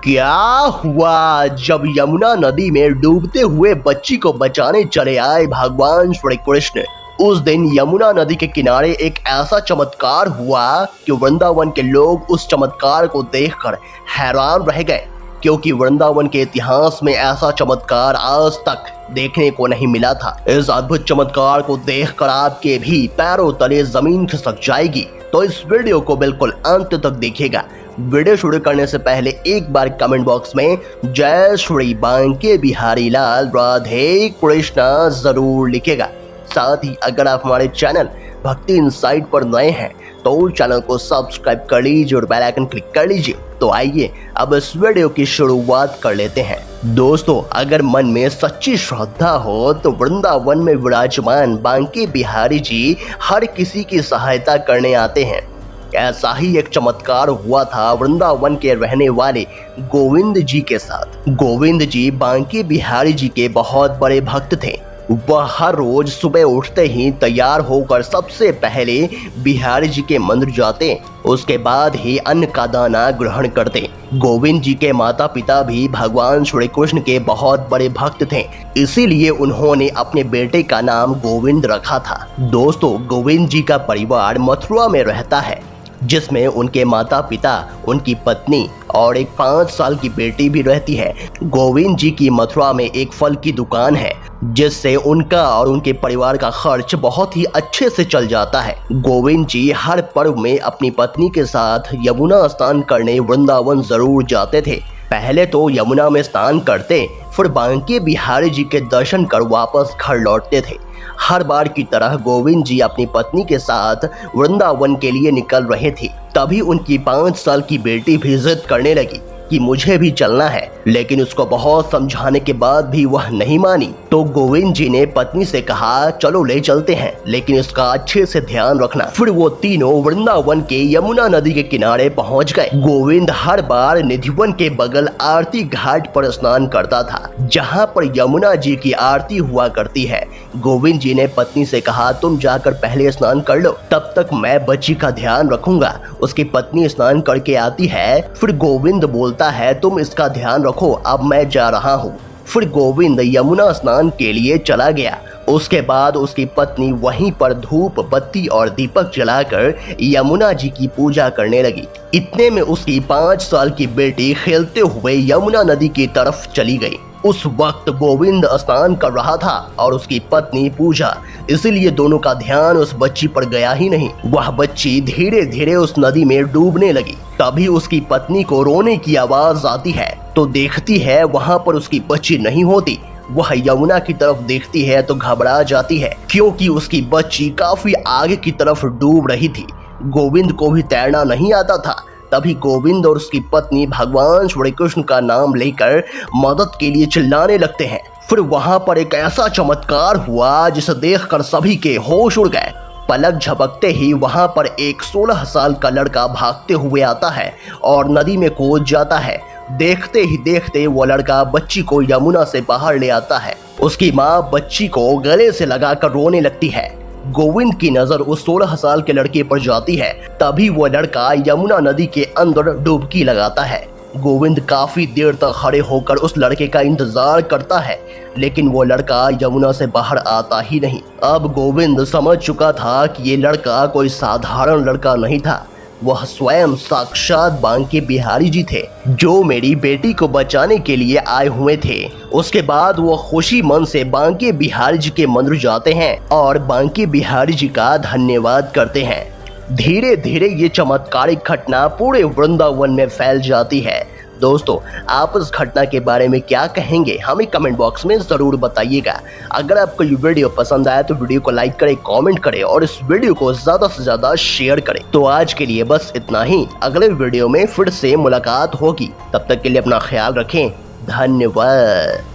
क्या हुआ जब यमुना नदी में डूबते हुए बच्ची को बचाने चले आए भगवान श्री कृष्ण। उस दिन यमुना नदी के किनारे एक ऐसा चमत्कार हुआ कि वृंदावन के लोग उस चमत्कार को देखकर हैरान रह गए, क्योंकि वृंदावन के इतिहास में ऐसा चमत्कार आज तक देखने को नहीं मिला था। इस अद्भुत चमत्कार को देखकर आपके भी पैरों तले जमीन खिसक जाएगी, तो इस वीडियो को बिल्कुल अंत तक देखिएगा। वीडियो शुरू करने से पहले एक बार कमेंट बॉक्स में जय श्री बांके बिहारी लाल राधे कृष्णा जरूर लिखेगा। साथ ही अगर आप हमारे चैनल भक्ति इनसाइट पर नए हैं तो चैनल को सब्सक्राइब कर लीजिए और बेल आइकन क्लिक कर लीजिए। तो आइए अब इस वीडियो की शुरुआत कर लेते हैं। दोस्तों, अगर मन में सच्ची श्रद्धा हो तो वृंदावन में विराजमान बांके बिहारी जी हर किसी की सहायता करने आते हैं। ऐसा ही एक चमत्कार हुआ था वृंदावन के रहने वाले गोविंद जी के साथ। गोविंद जी बांके बिहारी जी के बहुत बड़े भक्त थे। वह हर रोज सुबह उठते ही तैयार होकर सबसे पहले बिहारी जी के मंदिर जाते, उसके बाद ही अन्न का दाना ग्रहण करते। गोविंद जी के माता पिता भी भगवान श्री कृष्ण के बहुत बड़े भक्त थे, इसीलिए उन्होंने अपने बेटे का नाम गोविंद रखा था। दोस्तों, गोविंद जी का परिवार मथुरा में रहता है, जिसमें उनके माता पिता, उनकी पत्नी और एक 5 साल की बेटी भी रहती है। गोविंद जी की मथुरा में एक फल की दुकान है, जिससे उनका और उनके परिवार का खर्च बहुत ही अच्छे से चल जाता है। गोविंद जी हर पर्व में अपनी पत्नी के साथ यमुना स्नान करने वृंदावन जरूर जाते थे। पहले तो यमुना में स्नान करते, फिर बांके बिहारी जी के दर्शन कर वापस घर लौटते थे। हर बार की तरह गोविंद जी अपनी पत्नी के साथ वृंदावन के लिए निकल रहे थे। तभी उनकी 5 साल की बेटी भी जिद करने लगी कि मुझे भी चलना है, लेकिन उसको बहुत समझाने के बाद भी वह नहीं मानी। तो गोविंद जी ने पत्नी से कहा, चलो ले चलते हैं, लेकिन इसका अच्छे से ध्यान रखना। फिर वो तीनों वृंदावन के यमुना नदी के किनारे पहुंच गए। गोविंद हर बार निधिवन के बगल आरती घाट पर स्नान करता था, जहां पर यमुना जी की आरती हुआ करती है। गोविंद जी ने पत्नी से कहा, तुम जाकर पहले स्नान कर लो, तब तक मैं बच्ची का ध्यान रखूंगा। उसकी पत्नी स्नान करके आती है, फिर गोविंद बोलता है, तुम इसका ध्यान रखो, अब मैं जा रहा हूँ। फिर गोविंद यमुना स्नान के लिए चला गया। उसके बाद उसकी पत्नी वहीं पर धूप बत्ती और दीपक जलाकर यमुना जी की पूजा करने लगी। इतने में उसकी 5 साल की बेटी खेलते हुए यमुना नदी की तरफ चली गई। उस वक्त गोविंद स्नान कर रहा था और उसकी पत्नी पूजा, इसलिए दोनों का ध्यान उस बच्ची पर गया ही नहीं। वह बच्ची धीरे धीरे उस नदी में डूबने लगी। तभी उसकी पत्नी को रोने की आवाज आती है, तो देखती है वहां पर उसकी बच्ची नहीं होती। वह यमुना की तरफ देखती है तो घबरा जाती है, क्योंकि उसकी बच्ची काफी आगे की तरफ डूब रही थी। गोविंद को भी तैरना नहीं आता था। तभी गोविंद और उसकी पत्नी भगवान श्री कृष्ण का नाम लेकर मदद के लिए चिल्लाने लगते हैं। फिर वहां पर एक ऐसा चमत्कार हुआ जिसे देखकर सभी के होश उड़ गए। पलक झपकते ही वहां पर एक 16 साल का लड़का भागते हुए आता है और नदी में कूद जाता है। देखते ही देखते वो लड़का बच्ची को यमुना से बाहर ले आता है। उसकी माँ बच्ची को गले से लगाकर रोने लगती है। गोविंद की नजर उस 16 साल के लड़के पर जाती है। तभी वो लड़का यमुना नदी के अंदर डुबकी लगाता है। गोविंद काफी देर तक खड़े होकर उस लड़के का इंतजार करता है, लेकिन वो लड़का यमुना से बाहर आता ही नहीं। अब गोविंद समझ चुका था कि ये लड़का कोई साधारण लड़का नहीं था, वह स्वयं साक्षात बांके बिहारी जी थे, जो मेरी बेटी को बचाने के लिए आए हुए थे। उसके बाद वो खुशी मन से बांके बिहारी जी के मंदिर जाते हैं और बांके बिहारी जी का धन्यवाद करते हैं। धीरे धीरे ये चमत्कारिक घटना पूरे वृंदावन में फैल जाती है। दोस्तों, आप इस घटना के बारे में क्या कहेंगे, हमें कमेंट बॉक्स में ज़रूर बताइएगा। अगर आपको ये वीडियो पसंद आया तो वीडियो को लाइक करें, कमेंट करें और इस वीडियो को ज़्यादा से ज़्यादा शेयर करें। तो आज के लिए बस इतना ही। अगले वीडियो में फिर से मुलाकात होगी, तब तक के लिए अपना ख्याल रखें। धन्यवाद।